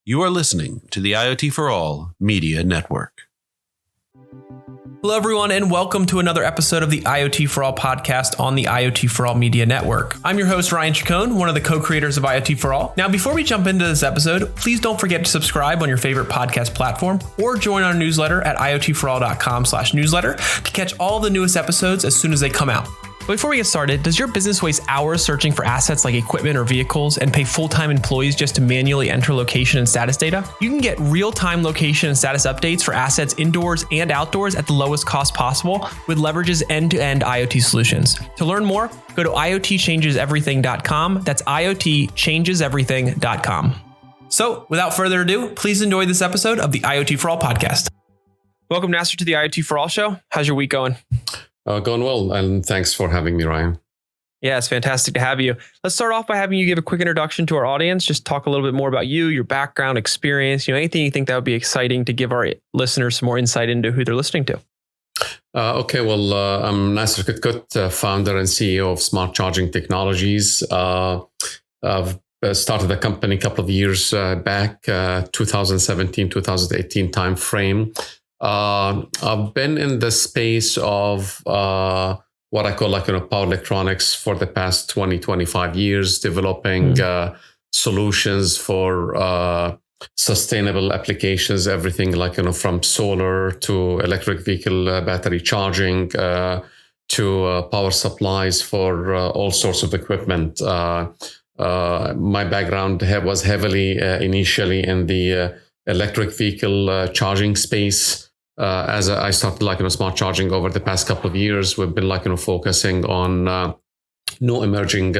You are listening to the IoT for All Media Network. Hello, everyone, and welcome to another episode of the IoT for All podcast on the IoT for All Media Network. I'm your host, Ryan Chacon, one of the co-creators of IoT for All. Now, before we jump into this episode, please don't forget to subscribe on your favorite podcast platform or join our newsletter at iotforall.com/newsletter to catch all the newest episodes as soon as they come out. But before we get started, does your business waste hours searching for assets like equipment or vehicles and pay full-time employees just to manually enter location and status data? You can get real-time location and status updates for assets indoors and outdoors at the lowest cost possible with Leverage's end-to-end IoT solutions. To learn more, go to iotchangeseverything.com. That's iotchangeseverything.com. So, without further ado, please enjoy this episode of the IoT for All podcast. Welcome, Nasser, to the IoT for All show. How's your week going? Going well, and thanks for having me, Ryan. Yeah, it's fantastic to have you. Let's start off by having you give a quick introduction to our audience. Just talk a little bit more about you, your background, experience, anything you think that would be exciting to give our listeners some more insight into who they're listening to. I'm Nasser Kutkut, founder and CEO of Smart Charging Technologies. I've started the company a couple of years back, 2017, 2018 timeframe. I've been in the space of what I call power electronics for the past 20, 25 years, developing solutions for sustainable applications, everything from solar to electric vehicle battery charging to power supplies for all sorts of equipment. My background was heavily initially in the electric vehicle charging space. As I started smart charging over the past couple of years, we've been focusing on new emerging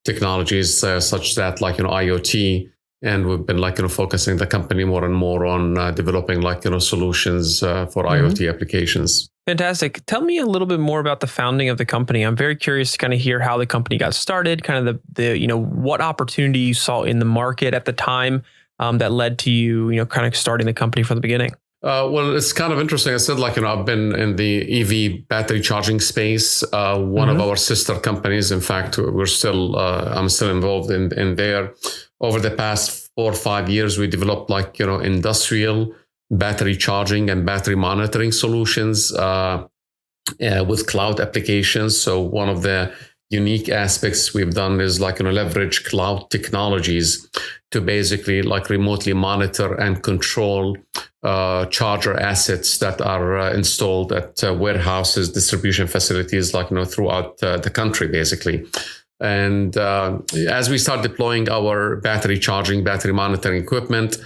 technologies such that IoT, and we've been focusing the company more and more on developing solutions for IoT applications. Fantastic. Tell me a little bit more about the founding of the company. I'm very curious to kind of hear how the company got started, kind of the what opportunity you saw in the market at the time that led to you kind of starting the company from the beginning. Well, it's kind of interesting. I said, I've been in the EV battery charging space. One of our sister companies, in fact, I'm still involved in there. Over the past 4 or 5 years, we developed industrial battery charging and battery monitoring solutions with cloud applications. So one of the unique aspects we've done is leverage cloud technologies to basically remotely monitor and control charger assets that are installed at warehouses, distribution facilities, throughout the country, basically. And as we start deploying our battery charging, battery monitoring equipment,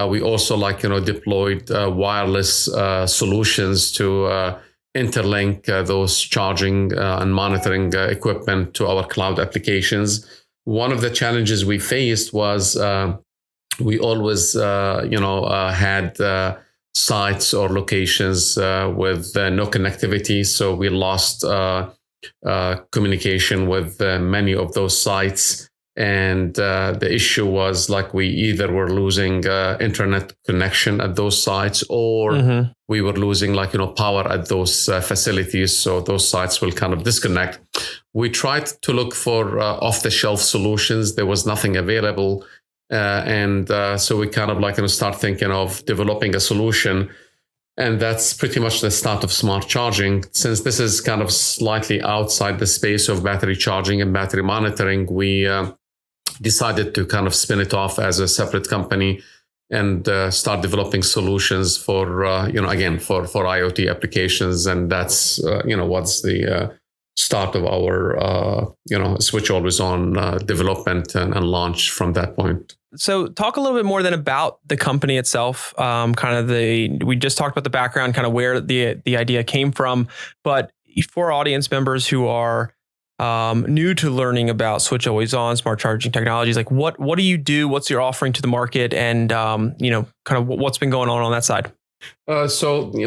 we also deployed wireless solutions to interlink those charging and monitoring equipment to our cloud applications. One of the challenges we faced was we always, had sites or locations with no connectivity. So we lost communication with many of those sites. And the issue was we either were losing internet connection at those sites, or we were losing power at those facilities. So those sites will kind of disconnect. We tried to look for off-the-shelf solutions. There was nothing available. So we kind of start thinking of developing a solution. And that's pretty much the start of smart charging. Since this is kind of slightly outside the space of battery charging and battery monitoring, we decided to kind of spin it off as a separate company and start developing solutions for, for IoT applications. And that's, what's the start of our, switch always on development and launch from that point. So talk a little bit more then about the company itself. We just talked about the background, kind of where the idea came from, but for audience members who are new to learning about Switch Always On, smart charging technologies, what do you do? What's your offering to the market? And, kind of what's been going on that side? So the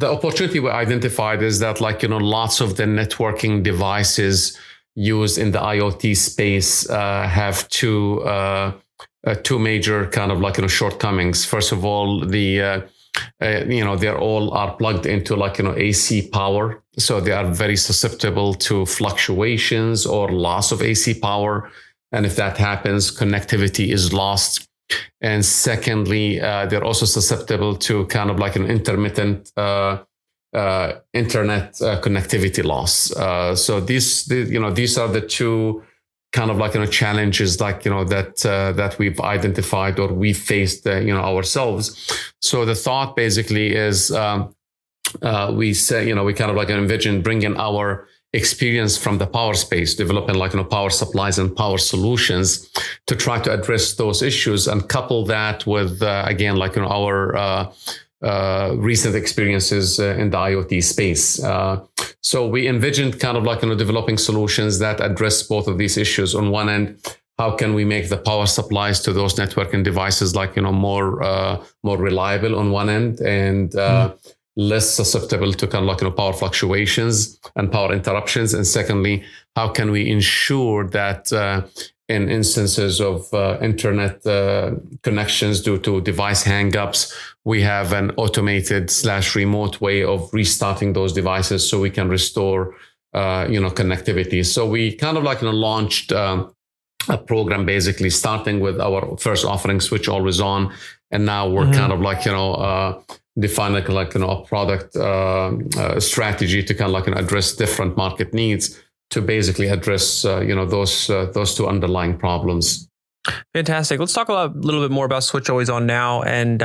opportunity we identified is that lots of the networking devices used in the IoT space have two major kind of shortcomings. First of all, they're all are plugged into AC power, so they are very susceptible to fluctuations or loss of AC power. And if that happens, connectivity is lost. And secondly, they're also susceptible to kind of like an intermittent internet connectivity loss. So these are the two kind of like challenges that we've identified or we faced ourselves. So the thought basically is we say we kind of like envision bringing our experience from the power space, developing power supplies and power solutions to try to address those issues, and couple that with again our recent experiences in the IoT space. So we envisioned kind of developing solutions that address both of these issues. On one end, how can we make the power supplies to those networking devices more reliable on one end, and less susceptible to kind of power fluctuations and power interruptions? And secondly, how can we ensure that in instances of internet connections due to device hangups, we have an automated / remote way of restarting those devices so we can restore connectivity. So we kind of launched a program basically starting with our first offering, Switch Always On, and now we're kind of defining a product strategy to kind of address different market needs to basically address those two underlying problems. Fantastic. Let's talk a little bit more about Switch Always On now, and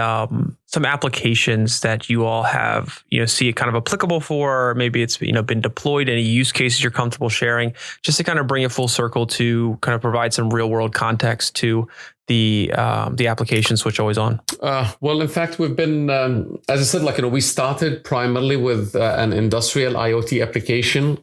some applications that you all have see it kind of applicable for, or maybe it's been deployed, any use cases you're comfortable sharing, just to kind of bring it full circle to kind of provide some real world context to the application Switch Always On. Well, in fact, we've been, as I said, we started primarily with an industrial IoT application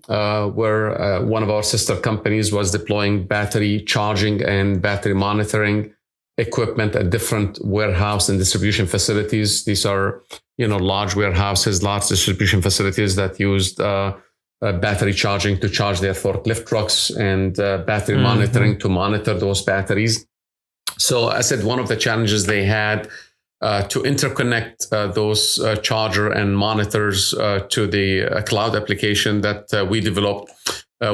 where one of our sister companies was deploying battery charging and battery monitoring equipment at different warehouse and distribution facilities. These are, large warehouses, large distribution facilities that used battery charging to charge their forklift trucks, and battery monitoring to monitor those batteries. So I said one of the challenges they had to interconnect those charger and monitors to the cloud application that we developed,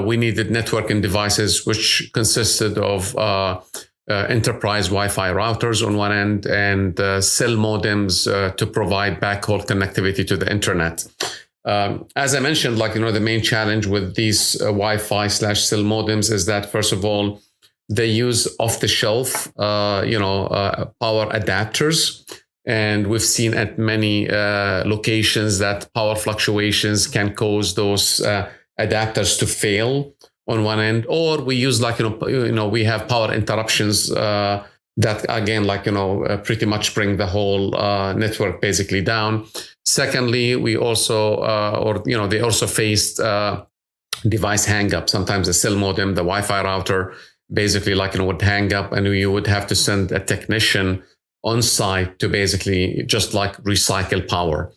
we needed networking devices, which consisted of enterprise Wi-Fi routers on one end and cell modems to provide backhaul connectivity to the internet. As I mentioned, the main challenge with these Wi-Fi / cell modems is that, first of all, they use off-the-shelf, power adapters. And we've seen at many locations that power fluctuations can cause those adapters to fail on one end, or we use we have power interruptions that again, pretty much bring the whole network basically down. Secondly, we also, they also faced device hang up. Sometimes the cell modem, the Wi-Fi router, basically would hang up, and you would have to send a technician on site to basically just recycle power.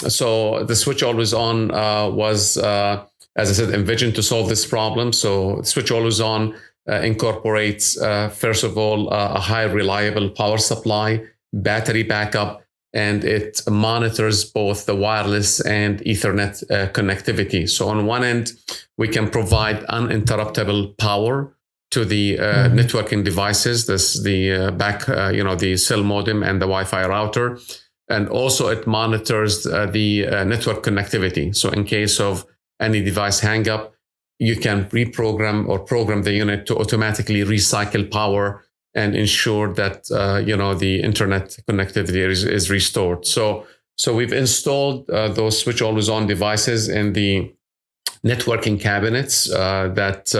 So the Switch Always On was, as I said, envisioned to solve this problem. So Switch Always On incorporates, first of all, a high reliable power supply, battery backup, and it monitors both the wireless and Ethernet connectivity. So on one end, we can provide uninterruptible power to the networking devices, the cell modem and the Wi-Fi router. And also it monitors the network connectivity. So in case of any device hang up, you can reprogram or program the unit to automatically recycle power and ensure that the internet connectivity is restored. So we've installed those Switch Always On devices in the networking cabinets that,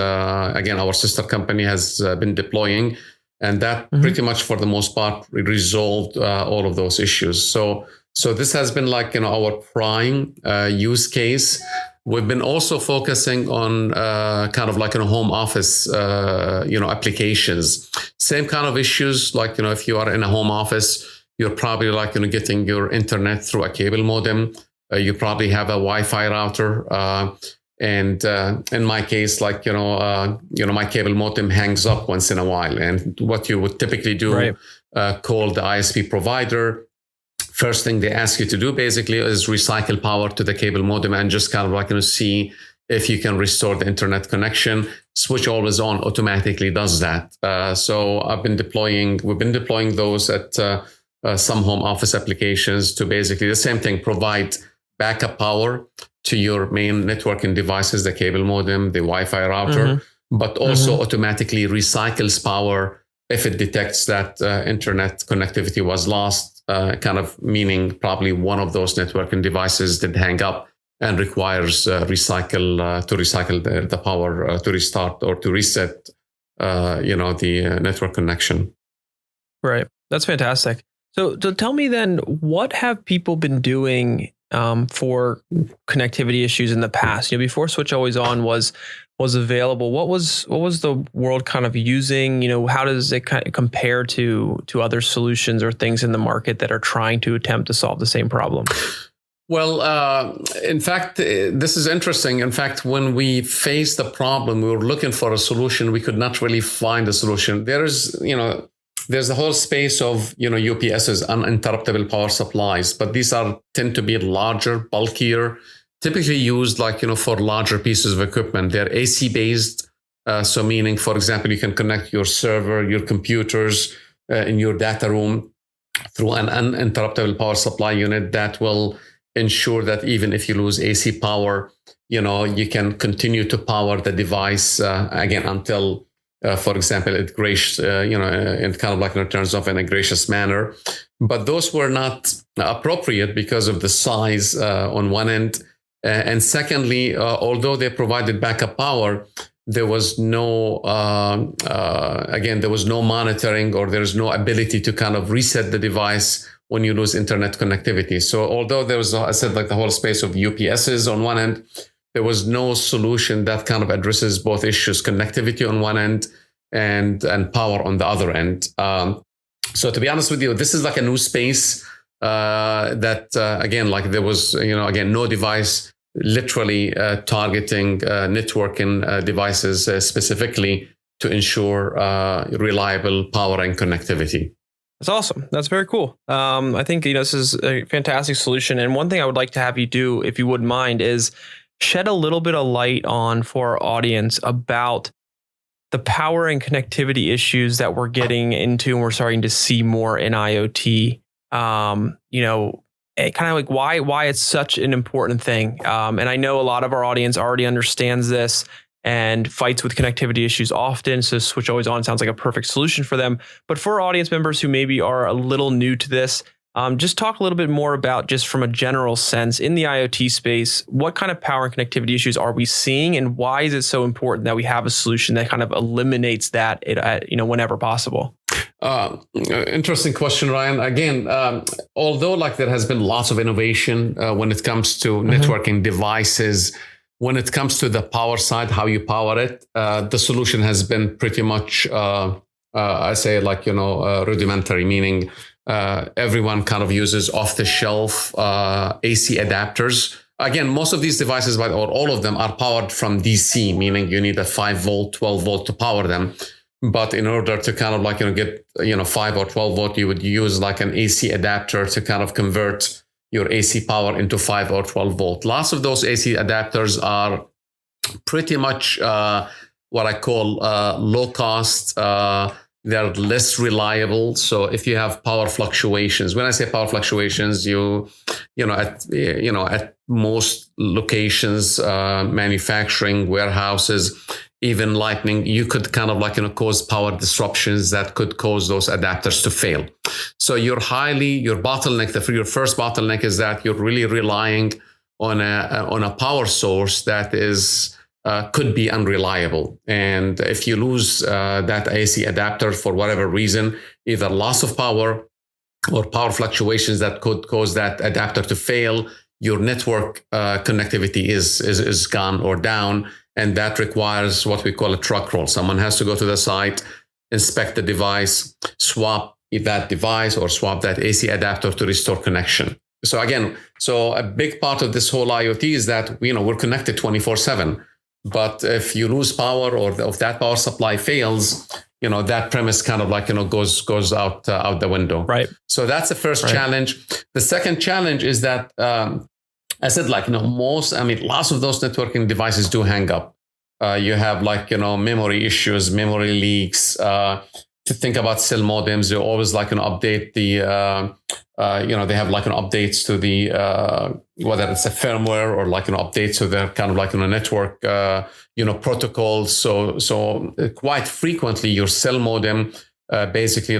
again, our sister company has been deploying. And that pretty much, for the most part, resolved all of those issues. So this has been our prime use case. We've been also focusing on kind of home office, applications. Same kind of issues, if you are in a home office, you're probably getting your internet through a cable modem. You probably have a Wi-Fi router. And in my case, my cable modem hangs up once in a while. And what you would typically do, call the ISP provider. First thing they ask you to do basically is recycle power to the cable modem and just kind of see if you can restore the internet connection. Switch always on automatically does that. So we've been deploying those at some home office applications to basically the same thing, provide backup power to your main networking devices, the cable modem, the Wi-Fi router, but also automatically recycles power if it detects that internet connectivity was lost, kind of meaning probably one of those networking devices did hang up and requires to recycle the power to restart or to reset, the network connection. Right. That's fantastic. So tell me then, what have people been doing for connectivity issues in the past? Before Switch Always On was available, what was the world kind of using? How does it kind of compare to other solutions or things in the market that are trying to attempt to solve the same problem? Well, in fact, this is interesting. In fact, when we faced the problem, we were looking for a solution. We could not really find a solution. There's the whole space of, UPSs, uninterruptible power supplies, but these tend to be larger, bulkier, typically used for larger pieces of equipment. They're AC based. So meaning, for example, you can connect your server, your computers in your data room through an uninterruptible power supply unit that will ensure that even if you lose AC power, you can continue to power the device again until, for example, it in kind of in terms of in a gracious manner. But those were not appropriate because of the size on one end. And secondly, although they provided backup power, there was no monitoring, or there's no ability to kind of reset the device when you lose internet connectivity. So although there was, I said, the whole space of UPSs on one end, there was no solution that kind of addresses both issues, connectivity on one end and power on the other end. So to be honest with you, this is a new space that, again, there was, no device literally targeting networking devices specifically to ensure reliable power and connectivity. That's awesome. That's very cool. I think this is a fantastic solution. And one thing I would like to have you do, if you wouldn't mind, is shed a little bit of light on for our audience about the power and connectivity issues that we're getting into and we're starting to see more in IoT. Kind of why it's such an important thing. And I know a lot of our audience already understands this and fights with connectivity issues often. So Switch Always On sounds like a perfect solution for them. But for audience members who maybe are a little new to this, just talk a little bit more about, just from a general sense in the IoT space, what kind of power and connectivity issues are we seeing, and why is it so important that we have a solution that kind of eliminates that whenever possible? Interesting question, Ryan. Again, although there has been lots of innovation when it comes to networking devices, when it comes to the power side, how you power it, the solution has been pretty much, rudimentary, meaning everyone kind of uses off-the-shelf AC adapters. Again, most of these devices, or all of them, are powered from DC, meaning you need a 5 volt, 12 volt to power them. But in order to kind of get 5 or 12 volt, you would use an AC adapter to kind of convert your AC power into 5 or 12 volt. Lots of those AC adapters are pretty much what I call low cost. They're less reliable. So if you have power fluctuations, when I say power fluctuations, at most locations, manufacturing, warehouses, even lighting, you could kind of cause power disruptions that could cause those adapters to fail. So your bottleneck, your first bottleneck is that you're really relying on a power source that is could be unreliable. And if you lose that AC adapter for whatever reason, either loss of power or power fluctuations that could cause that adapter to fail, your network connectivity is gone or down. And that requires what we call a truck roll. Someone has to go to the site, inspect the device, swap that device or swap that AC adapter to restore connection. So again, a big part of this whole IoT is that we're connected 24/7. But if you lose power, or if that power supply fails, that premise kind of goes out the window. Right. So that's the first challenge. The second challenge is that I said, like, lots of those networking devices do hang up. You have memory issues, memory leaks. To think about cell modems, they always update the, they have updates to the, whether it's a firmware or updates to their kind of network, protocols. So quite frequently your cell modem, basically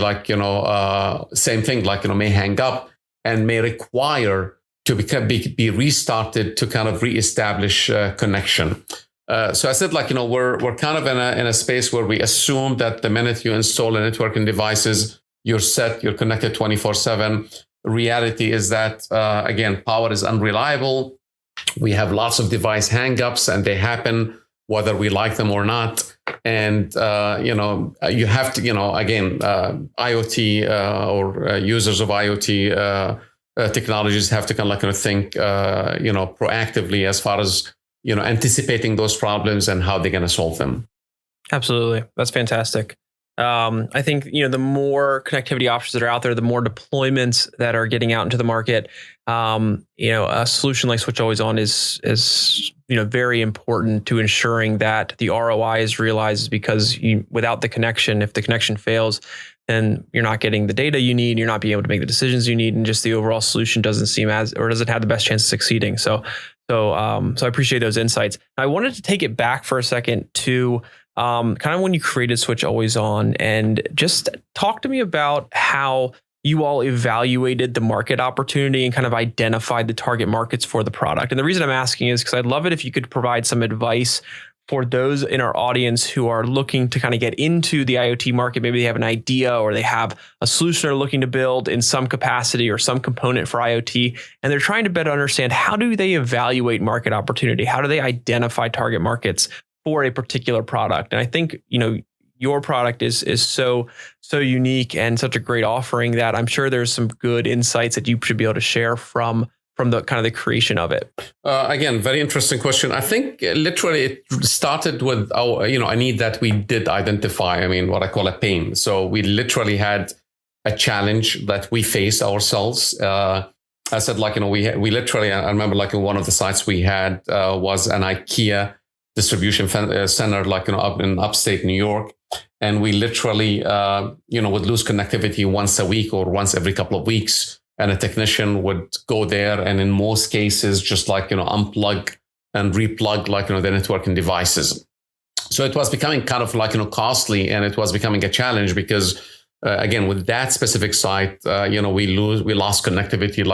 same thing, may hang up and may require to be restarted to kind of reestablish connection. So I said, we're kind of in a space where we assume that the minute you install a networking devices, you're set, you're connected 24/7. Reality is that, again, power is unreliable. We have lots of device hangups and they happen whether we like them or not. And, you have to, again, IoT or users of IoT technologies have to kind of think, proactively as far as, anticipating those problems and how they're going to solve them. Absolutely. That's fantastic. I think, the more connectivity options that are out there, the more deployments that are getting out into the market. A solution like Switch Always On is very important to ensuring that the ROI is realized, because without the connection, if the connection fails, then you're not getting the data you need, you're not being able to make the decisions you need, and just the overall solution doesn't have the best chance of succeeding. So I appreciate those insights. I wanted to take it back for a second to kind of when you created Switch Always On, and just talk to me about how you all evaluated the market opportunity and kind of identified the target markets for the product. And the reason I'm asking is because I'd love it if you could provide some advice for those in our audience who are looking to kind of get into the IoT market. Maybe they have an idea or they have a solution they're looking to build in some capacity or some component for IoT, and they're trying to better understand, how do they evaluate market opportunity? How do they identify target markets for a particular product? And I think, your product is so unique and such a great offering that I'm sure there's some good insights that you should be able to share from the kind of the creation of it. Again, very interesting question. I think literally it started with a need that we did identify. What I call a pain. So we literally had a challenge that we faced ourselves. I said, we literally, I remember one of the sites we had was an IKEA distribution center, up in upstate New York. And we literally, would lose connectivity once a week or once every couple of weeks. And a technician would go there and in most cases, just unplug and replug, the networking devices. So it was becoming kind of costly, and it was becoming a challenge because, again, with that specific site, we lost connectivity,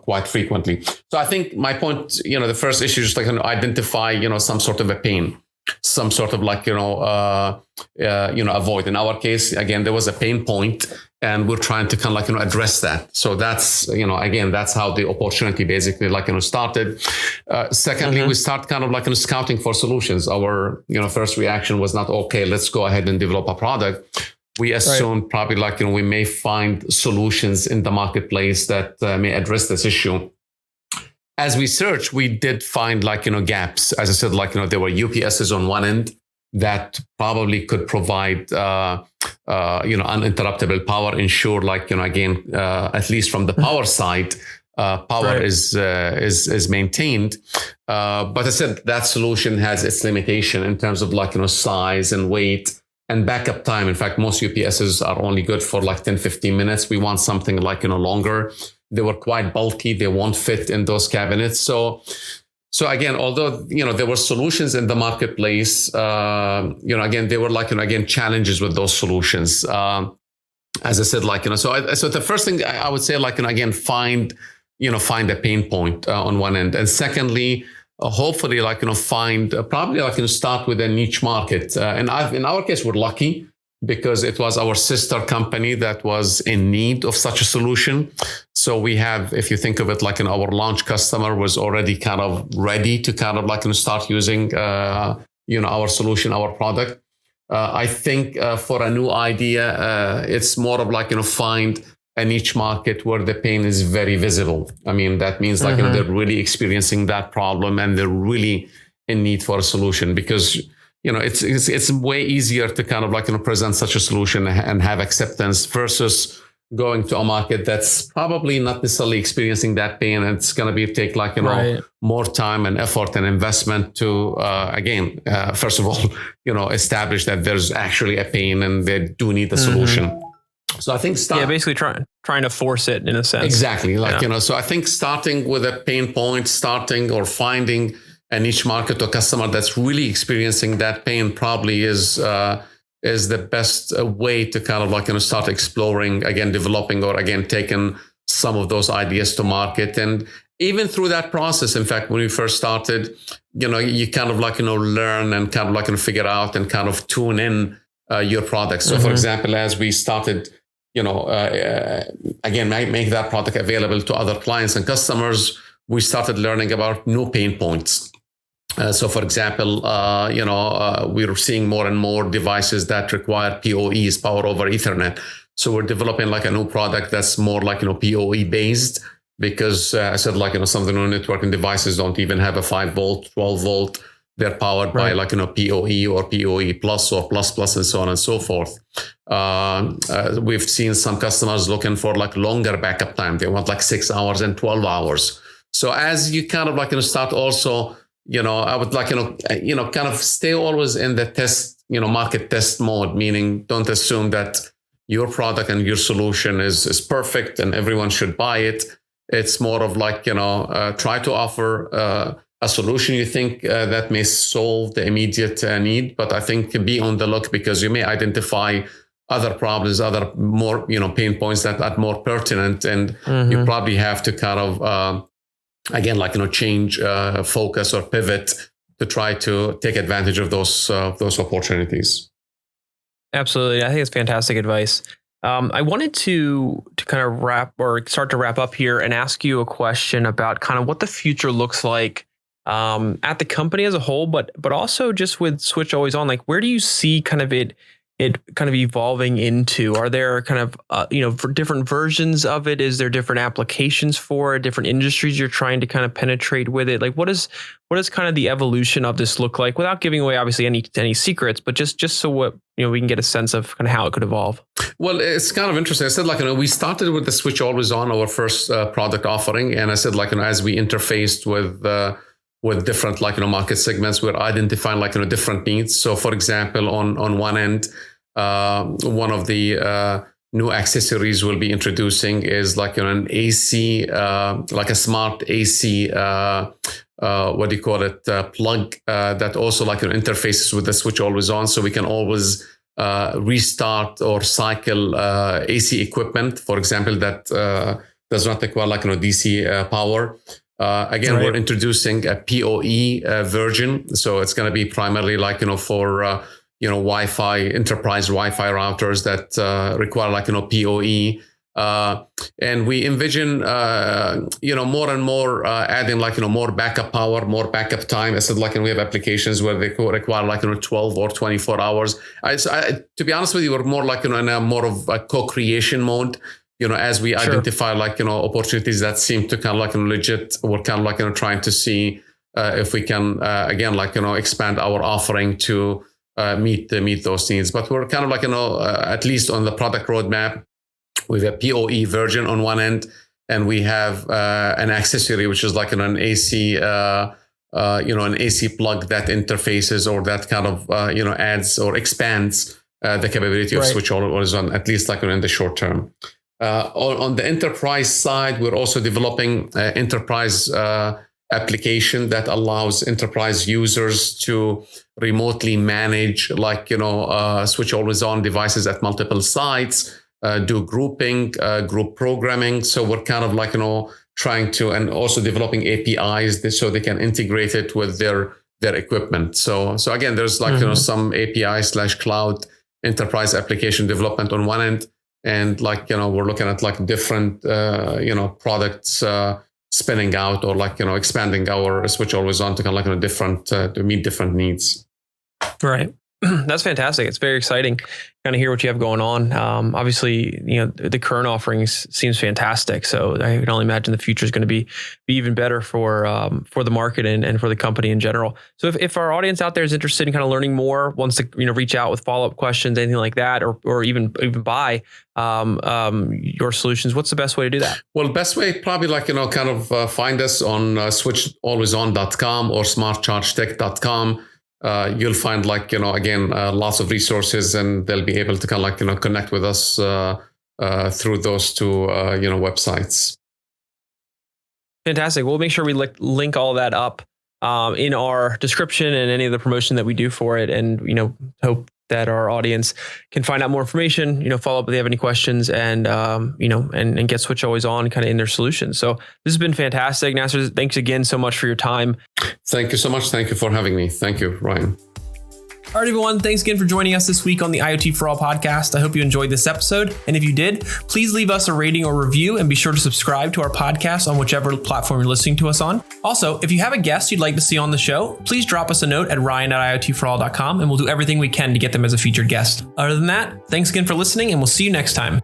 quite frequently. So I think my point, the first issue is identify, some sort of a pain, some sort of avoid. In our case, again, there was a pain point, and we're trying to kind of address that. So that's, again, that's how the opportunity basically started. Secondly, we start kind of scouting for solutions. Our, first reaction was not, okay, let's go ahead and develop a product. We assumed probably we may find solutions in the marketplace that may address this issue. As we searched, we did find gaps. As I said, there were UPSs on one end that probably could provide, uninterruptible power, ensure again, at least from the power side, power is maintained. But I said that solution has its limitation in terms of size and weight and backup time. In fact, most UPSs are only good for 10-15 minutes. We want something longer. They were quite bulky. They won't fit in those cabinets. So again, although, there were solutions in the marketplace, again, there were again, challenges with those solutions. As I said, so the first thing I would say, again, find a pain point on one end. And secondly, hopefully, find probably start with a niche market. And in our case, we're lucky because it was our sister company that was in need of such a solution. So we have, if you think of it, our launch customer was already kind of ready to kind of start using, our solution, our product. I think for a new idea, it's more of find a niche market where the pain is very visible. That means they're really experiencing that problem and they're really in need for a solution, because it's way easier to kind of present such a solution and have acceptance versus going to a market that's probably not necessarily experiencing that pain, and it's going to take like more time and effort and investment to first of all establish that there's actually a pain and they do need a solution. So I think basically trying to force it in a sense. Exactly, so I think starting with a pain point, or finding a niche market or customer that's really experiencing that pain probably is the best way to kind of start exploring, again, developing, or again, taking some of those ideas to market. And even through that process, in fact, when we first started, you kind of learn and kind of figure out and kind of tune in your product. So for example, as we started, again, make that product available to other clients and customers, we started learning about new pain points. So, for example, we're seeing more and more devices that require PoEs, power over Ethernet. So we're developing like a new product that's more like, PoE based, because I said some of the new networking devices don't even have a 5 volt, 12 volt. They're powered by PoE or PoE plus or plus plus and so on and so forth. We've seen some customers looking for like longer backup time. They want like 6 hours and 12 hours. So as you kind of start also, I would kind of stay always in the test, market test mode, meaning don't assume that your product and your solution is perfect and everyone should buy it. It's more of like, try to offer a solution you think that may solve the immediate need. But I think be on the look, because you may identify other problems, other more, pain points that are more pertinent. And you probably have to kind of, again, change focus or pivot to try to take advantage of those opportunities. Absolutely. I think it's fantastic advice. I wanted to kind of start to wrap up here and ask you a question about kind of what the future looks like at the company as a whole, but also just with Switch Always On. Like, where do you see kind of it kind of evolving into? Are there kind of, for different versions of it? Is there different applications for it, different industries you're trying to kind of penetrate with it? Like, what is kind of the evolution of this look like, without giving away obviously any secrets, but just so what, we can get a sense of kind of how it could evolve? Well, it's kind of interesting. I said, we started with the Switch Always On, our first product offering. And I said, as we interfaced with different, market segments, we're identifying, different needs. So for example, on one end, one of the new accessories we'll be introducing is an AC, a smart AC, plug that also interfaces with the Switch Always On, so we can always restart or cycle AC equipment, for example, that does not require DC power. We're introducing a PoE version, so it's going to be primarily for Wi-Fi, enterprise Wi-Fi routers that require PoE. And we envision, more and more adding more backup power, more backup time. I said, we have applications where they require 12 or 24 hours. To be honest with you, we're more in a more of a co-creation mode. As we identify opportunities that seem to kind of legit, we're kind of trying to see if we can again expand our offering to meet those needs. But we're kind of at least on the product roadmap, we have a PoE version on one end, and we have an accessory which is an AC an AC plug that interfaces or that kind of adds or expands the capability of Switch Always On, at least in the short term. On the enterprise side, we're also developing an enterprise application that allows enterprise users to remotely manage Switch Always On devices at multiple sites, do grouping, group programming. So we're kind of trying to, and also developing APIs so they can integrate it with their equipment. So again, there's some API/cloud enterprise application development on one end. And we're looking at different products spinning out or expanding our Switch Always On to kind of different to meet different needs. Right. That's fantastic. It's very exciting. kind of hear what you have going on. Obviously, the current offerings seems fantastic. So I can only imagine the future is going to be even better for the market and for the company in general. So if our audience out there is interested in kind of learning more, wants to reach out with follow-up questions, anything like that, or even buy your solutions, what's the best way to do that? Well, best way probably find us on switchedalwayson.com or smartchargetech.com. You'll find lots of resources, and they'll be able to connect with us through those two websites. Fantastic. We'll make sure we link all of that up in our description and any of the promotion that we do for it, and hope that our audience can find out more information, follow up if they have any questions, and and get Switch Always On kind of in their solutions. So this has been fantastic. Nasser, thanks again so much for your time. Thank you so much. Thank you for having me. Thank you, Ryan. All right, everyone. Thanks again for joining us this week on the IoT for All podcast. I hope you enjoyed this episode. And if you did, please leave us a rating or review, and be sure to subscribe to our podcast on whichever platform you're listening to us on. Also, if you have a guest you'd like to see on the show, please drop us a note at ryan@iotforall.com, and we'll do everything we can to get them as a featured guest. Other than that, thanks again for listening, and we'll see you next time.